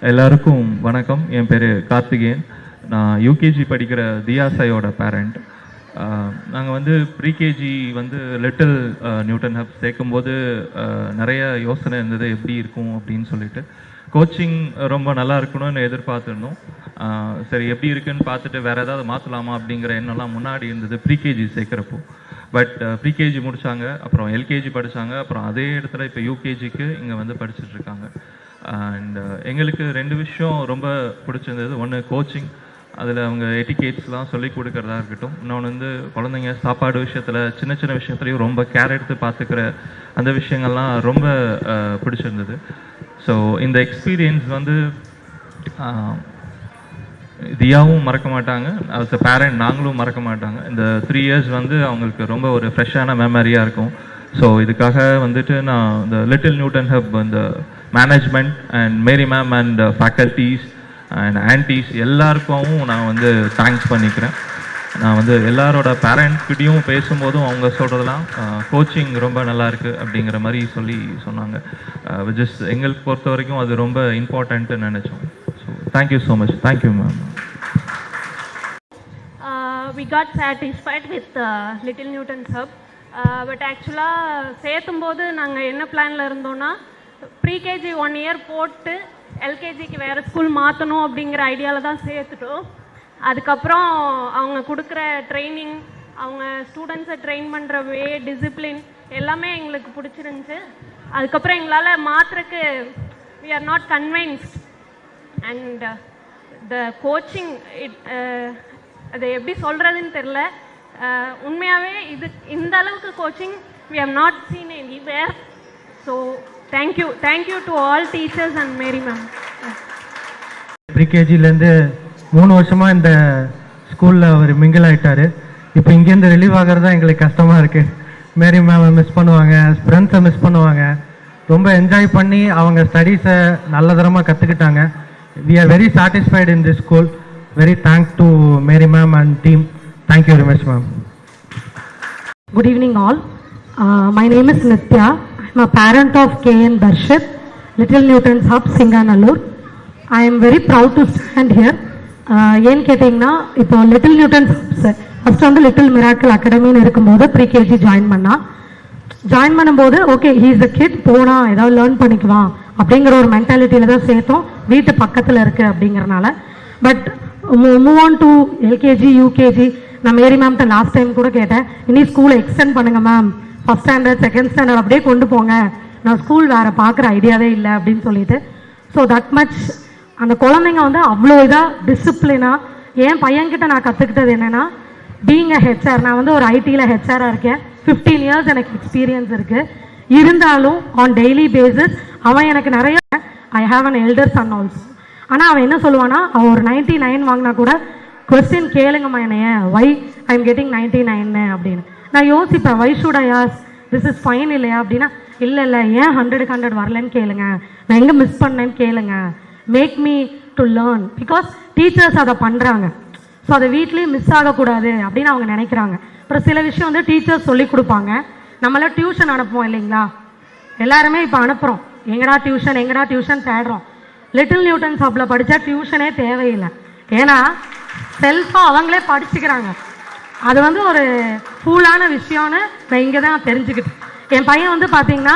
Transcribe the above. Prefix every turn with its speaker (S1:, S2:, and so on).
S1: எல்லாருக்கும் வணக்கம். என் பேர் கார்த்திகேயன். நான் யூகேஜி படிக்கிற தியாசாயோட பேரண்ட். நாங்கள் வந்து ப்ரீகேஜி வந்து லிட்டில் நியூட்டன் ஹப் சேர்க்கும்போது நிறைய யோசனை இருந்தது எப்படி இருக்கும் அப்படின்னு சொல்லிட்டு. கோச்சிங் ரொம்ப நல்லா இருக்கணும்னு எதிர்பார்த்துருந்தோம். சரி எப்படி இருக்குன்னு பார்த்துட்டு வேறு ஏதாவது மாற்றலாமா அப்படிங்கிற எண்ணம்லாம் முன்னாடி இருந்தது ப்ரீகேஜி சேர்க்குறப்போ. பட் ப்ரீகேஜி முடித்தாங்க, அப்புறம் எல்கேஜி படித்தாங்க, அப்புறம் அதே இடத்துல இப்போ யூகேஜிக்கு இங்கே வந்து படிச்சுட்ருக்காங்க. அண்ட் எங்களுக்கு 2 விஷயம் ரொம்ப பிடிச்சிருந்தது. ஒன்று கோச்சிங், அதில் அவங்க எட்டிகேட்ஸ்லாம் சொல்லி கொடுக்குறதா இருக்கட்டும். இன்னொன்று வந்து குழந்தைங்க சாப்பாடு விஷயத்தில் சின்ன சின்ன விஷயத்துலையும் ரொம்ப கேர் எடுத்து பார்த்துக்கிற அந்த விஷயங்கள்லாம் ரொம்ப பிடிச்சிருந்தது. ஸோ இந்த எக்ஸ்பீரியன்ஸ் வந்து தியாவும் மறக்க மாட்டாங்க, as a பேரண்ட் நாங்களும் மறக்க மாட்டாங்க. இந்த 3 இயர்ஸ் வந்து அவங்களுக்கு ரொம்ப ஒரு ஃப்ரெஷ்ஷான மெமரியாக இருக்கும். ஸோ இதுக்காக வந்துட்டு நான் இந்த லிட்டில் நியூட்டன் ஹப் இந்த management and Mary ma'am and faculties and aunties எல்லாருக்கும் நான் வந்து தேங்க்ஸ் பண்ணிக்கிறேன். நான் வந்து எல்லாரோட பேரண்ட்கிட்டையும் பேசும்போதும் அவங்க சொல்கிறதெல்லாம் கோச்சிங் ரொம்ப நல்லாயிருக்கு அப்படிங்கிற மாதிரி சொன்னாங்க. விச் இஸ் எங்களுக்கு பொறுத்த வரைக்கும் அது ரொம்ப இம்பார்ட்டன்ட்டுன்னு நினச்சோம். So thank you so much. Thank you ma'am.
S2: We got satisfied with Little Newton's Hub. But ஆக்சுவலாக சேர்த்தும் போது நாங்கள் என்ன பிளானில் இருந்தோன்னா, ப்ரீகேஜி 1 இயர் போட்டு எல்கேஜிக்கு வேறு ஸ்கூல் மாற்றணும் அப்படிங்கிற ஐடியாவில் தான் சேர்த்துட்டோம். அதுக்கப்புறம் அவங்க கொடுக்குற ட்ரைனிங், அவங்க ஸ்டூடெண்ட்ஸை ட்ரெயின் பண்ணுற வே, டிசிப்ளின் எல்லாமே எங்களுக்கு பிடிச்சிருந்துச்சு. அதுக்கப்புறம் எங்களால் மாற்றுறக்கு we are not convinced. And the coaching அதை எப்படி சொல்கிறதுன்னு தெரில. உண்மையாகவே இந்த அளவுக்கு coaching we have not seen anywhere. So thank you to all teachers and Mary ma'am.
S3: ப்ரீகேஜிலேருந்து 3 வருஷமாக இந்த ஸ்கூலில் அவர் மிங்கிள் ஆகிட்டார். இப்போ இங்கேருந்து ரிலீவ் ஆகிறது தான் எங்களுக்கு கஷ்டமாக இருக்குது. மேரி மேமை மிஸ் பண்ணுவாங்க, ஃப்ரெண்ட்ஸை மிஸ் பண்ணுவாங்க. ரொம்ப என்ஜாய் பண்ணி அவங்க ஸ்டடீஸை நல்ல தரமாக கற்றுக்கிட்டாங்க. we are very satisfied in this school. Very thanks to Mary ma'am and team. Thank you very much ma'am.
S4: Good evening all. My name is Nitya. I am a parent of KN Darshit, Little Newton's Hub, Singanallur. I am very proud to stand here. ஏன்னு கேட்டிங்கன்னா, இப்போ little Newton's first வந்து little miracle அகாடமின்னு இருக்கும்போது pre-KG join பண்ணும்போது okay he is a kid, போனால் ஏதாவது learn பண்ணிக்குவான் அப்படிங்கிற ஒரு மென்டாலிட்டியில் தான் சேர்த்தோம். வீட்டு பக்கத்தில் இருக்குது அப்படிங்கிறனால. But move on to LKG, UKG. நான் மேரி மேம்கிட்ட லாஸ்ட் டைம் கூட கேட்டேன், இனி ஸ்கூலை எக்ஸ்டெண்ட் பண்ணுங்கள் ma'am, first standard second standard அப்படியே கொண்டு போங்க, நான் ஸ்கூல் வேறு பார்க்குற ஐடியாவே இல்லை அப்படின்னு சொல்லிட்டு. ஸோ தட் மச் அந்த குழந்தைங்க வந்து அவ்வளோ இதாக டிசிப்ளினாக. என் பையன்கிட்ட நான் கற்றுக்கிட்டது என்னென்னா, பீயிங் அ ஹெச்ஆர், நான் வந்து ஒரு ஐடியில் ஹெச்ஆராக இருக்கேன். 15 இயர்ஸ் எனக்கு எக்ஸ்பீரியன்ஸ் இருக்குது. இருந்தாலும் ஆன் டெய்லி பேசிஸ் அவன் எனக்கு நிறைய, I have an elder son also. ஆனால் அவன் என்ன சொல்லுவான்னா, அவன் ஒரு 99 வாங்கினா கூட கொஸ்டின் கேளுங்கம்மா என்னைய, வை ஐ எம் கெட்டிங் 99 அப்படின்னு. நான் யோசிப்பேன், why should I ask, this is fine இல்லையா அப்படின்னா, இல்லை ஏன் 100க்கு 100 வரலன்னு கேளுங்க, நான் எங்கே மிஸ் பண்ணேன்னு கேளுங்க, make me to learn. Because teachers அதை பண்ணுறாங்க. ஸோ அதை வீட்லேயும் மிஸ் ஆகக்கூடாது அப்படின்னு அவங்க நினைக்கிறாங்க. அப்புறம் சில விஷயம் வந்து டீச்சர்ஸ் சொல்லி கொடுப்பாங்க. நம்மளாம் டியூஷன் அனுப்புவோம் இல்லைங்களா, எல்லாருமே இப்போ அனுப்புகிறோம், எங்கடா டியூஷன் தேடுறோம். லிட்டில் நியூட்டன்ஸ் ஹப்பில் படித்தா டியூஷனே தேவையில்லை. ஏன்னா செல்ஃபாக அவங்களே படிச்சுக்கிறாங்க. அது வந்து ஒரு ஃபூலான விஷயம்னு நான் இங்கே தான் தெரிஞ்சுக்கிட்டேன். என் பையன் வந்து பார்த்தீங்கன்னா